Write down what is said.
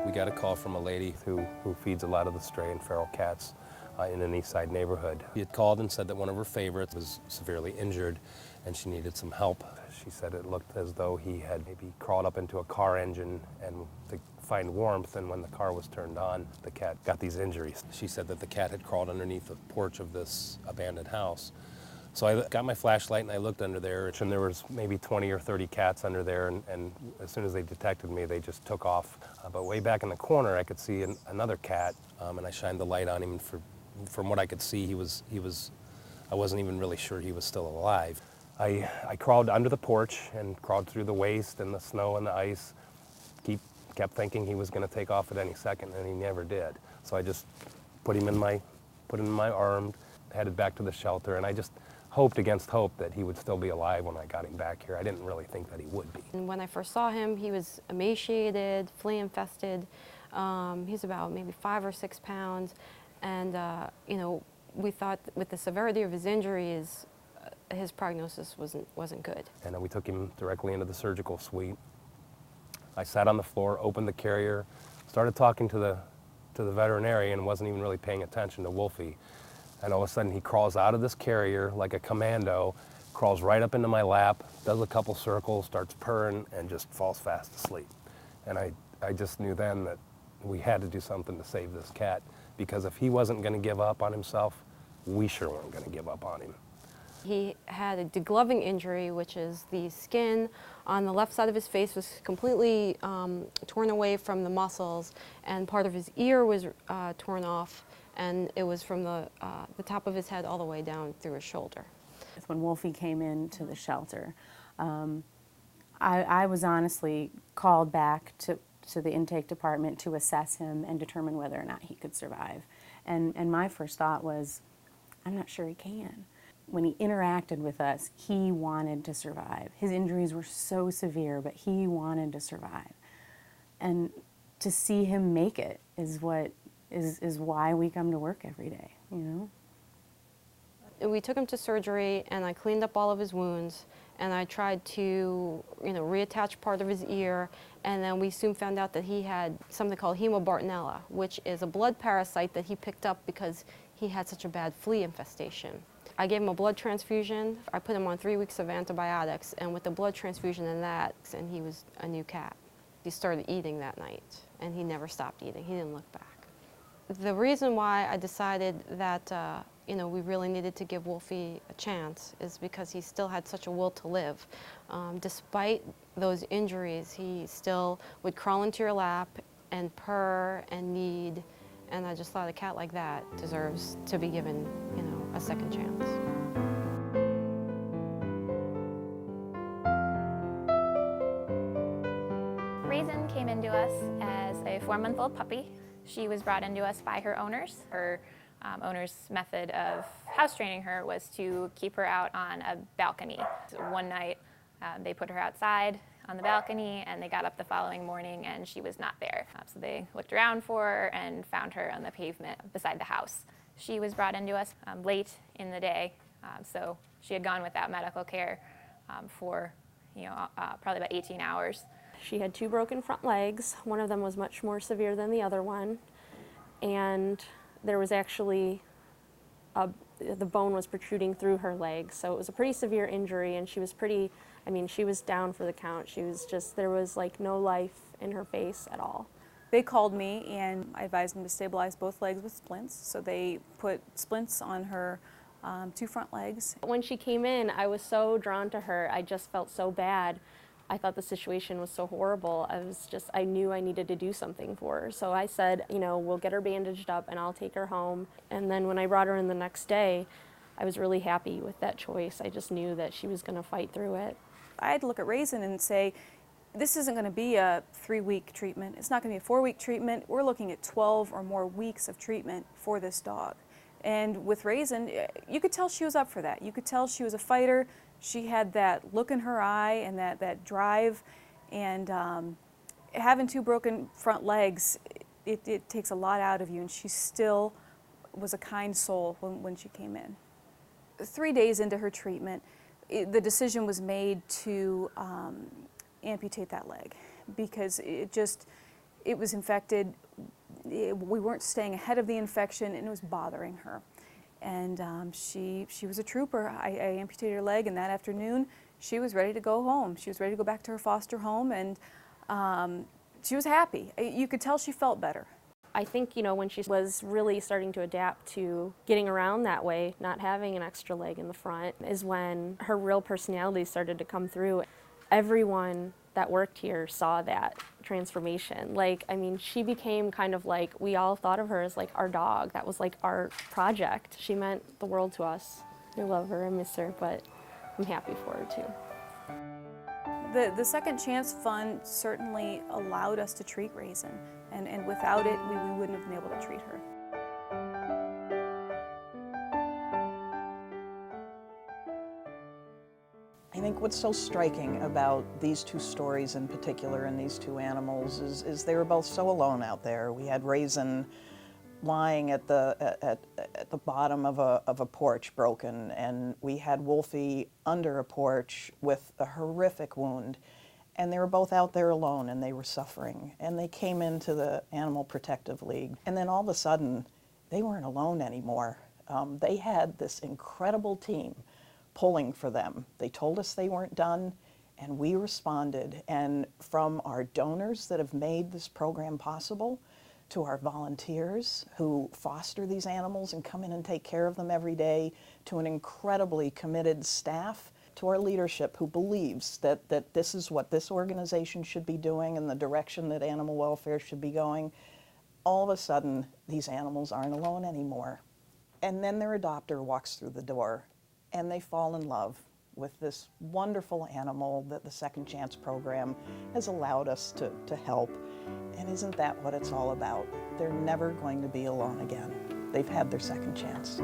We got a call from a lady who feeds a lot of the stray and feral cats in an East Side neighborhood. She had called and said that one of her favorites was severely injured and she needed some help. She said it looked as though he had maybe crawled up into a car engine and to find warmth, and when the car was turned on, the cat got these injuries. She said that the cat had crawled underneath the porch of this abandoned house. So I got my flashlight and I looked under there, and there was maybe 20 or 30 cats under there, and as soon as they detected me, they just took off. But way back in the corner, I could see another cat, and I shined the light on him, and from what I could see, I wasn't even really sure he was still alive. I crawled under the porch and crawled through the waste and the snow and the ice, kept thinking he was going to take off at any second, and he never did. So I just put him in my arm, headed back to the shelter, and I just hoped against hope that he would still be alive when I got him back here. I didn't really think that he would be. And when I first saw him, he was emaciated, flea infested. He's about maybe 5 or 6 pounds, and you know, we thought with the severity of his injuries, his prognosis wasn't good. And then we took him directly into the surgical suite. I sat on the floor, opened the carrier, started talking to the veterinarian, wasn't even really paying attention to Wolfie. And all of a sudden he crawls out of this carrier like a commando, crawls right up into my lap, does a couple circles, starts purring, and just falls fast asleep. And I just knew then that we had to do something to save this cat, because if he wasn't going to give up on himself, we sure weren't going to give up on him. He had a degloving injury, which is the skin on the left side of his face was completely torn away from the muscles, and part of his ear was torn off, and it was from the top of his head all the way down through his shoulder. When Wolfie came into the shelter, I was honestly called back to the intake department to assess him and determine whether or not he could survive. And my first thought was, I'm not sure he can. When he interacted with us, he wanted to survive. His injuries were so severe, but he wanted to survive. And to see him make it is why we come to work every day, you know? We took him to surgery, and I cleaned up all of his wounds, and I tried to, reattach part of his ear, and then we soon found out that he had something called hemobartonella, which is a blood parasite that he picked up because he had such a bad flea infestation. I gave him a blood transfusion. I put him on 3 weeks of antibiotics, and with the blood transfusion and that, and he was a new cat. He started eating that night, and he never stopped eating. He didn't look back. The reason why I decided that we really needed to give Wolfie a chance is because he still had such a will to live. Despite those injuries, he still would crawl into your lap and purr and need, and I just thought a cat like that deserves to be given, a second chance. Raisin came into us as a 4-month-old puppy. She was brought into us by her owners. Her owner's method of house training her was to keep her out on a balcony. So one night, they put her outside on the balcony, and they got up the following morning, and she was not there. So they looked around for her and found her on the pavement beside the house. She was brought into us late in the day, so she had gone without medical care for probably about 18 hours. She had 2 broken front legs. One of them was much more severe than the other one, and there was actually the bone was protruding through her leg, so it was a pretty severe injury, and she was she was down for the count. She was there was like no life in her face at all. They called me, and I advised them to stabilize both legs with splints, so they put splints on her 2 front legs. When she came in, I was so drawn to her. I just felt so bad. I thought the situation was so horrible. I knew I needed to do something for her. So I said, we'll get her bandaged up and I'll take her home. And then when I brought her in the next day, I was really happy with that choice. I just knew that she was going to fight through it. I had to look at Raisin and say, this isn't going to be a 3-week treatment. It's not going to be a 4-week treatment. We're looking at 12 or more weeks of treatment for this dog. And with Raisin, you could tell she was up for that. You could tell she was a fighter. She had that look in her eye and that drive, and having 2 broken front legs, it takes a lot out of you, and she still was a kind soul when she came in. 3 days into her treatment, the decision was made to amputate that leg, because it it was infected. We weren't staying ahead of the infection, and it was bothering her. And she was a trooper. I amputated her leg, and that afternoon she was ready to go home. She was ready to go back to her foster home, and she was happy. You could tell she felt better. I think, you know, when she was really starting to adapt to getting around that way, not having an extra leg in the front, is when her real personality started to come through. Everyone that worked here saw that transformation. Like, I mean, she became kind of like, we all thought of her as like our dog. That was like our project. She meant the world to us. I love her, I miss her, but I'm happy for her too. The Second Chance Fund certainly allowed us to treat Raisin, and without it, we wouldn't have been able to treat her. I think what's so striking about these two stories in particular and these two animals is they were both so alone out there. We had Raisin lying at the bottom of a porch broken, and we had Wolfie under a porch with a horrific wound, and they were both out there alone and they were suffering, and they came into the Animal Protective League, and then all of a sudden they weren't alone anymore. They had this incredible team pulling for them. They told us they weren't done, and we responded, and from our donors that have made this program possible to our volunteers who foster these animals and come in and take care of them every day, to an incredibly committed staff, to our leadership who believes that this is what this organization should be doing and the direction that animal welfare should be going. All of a sudden, these animals aren't alone anymore. And then their adopter walks through the door and they fall in love with this wonderful animal that the Second Chance program has allowed us to help. And isn't that what it's all about? They're never going to be alone again. They've had their second chance.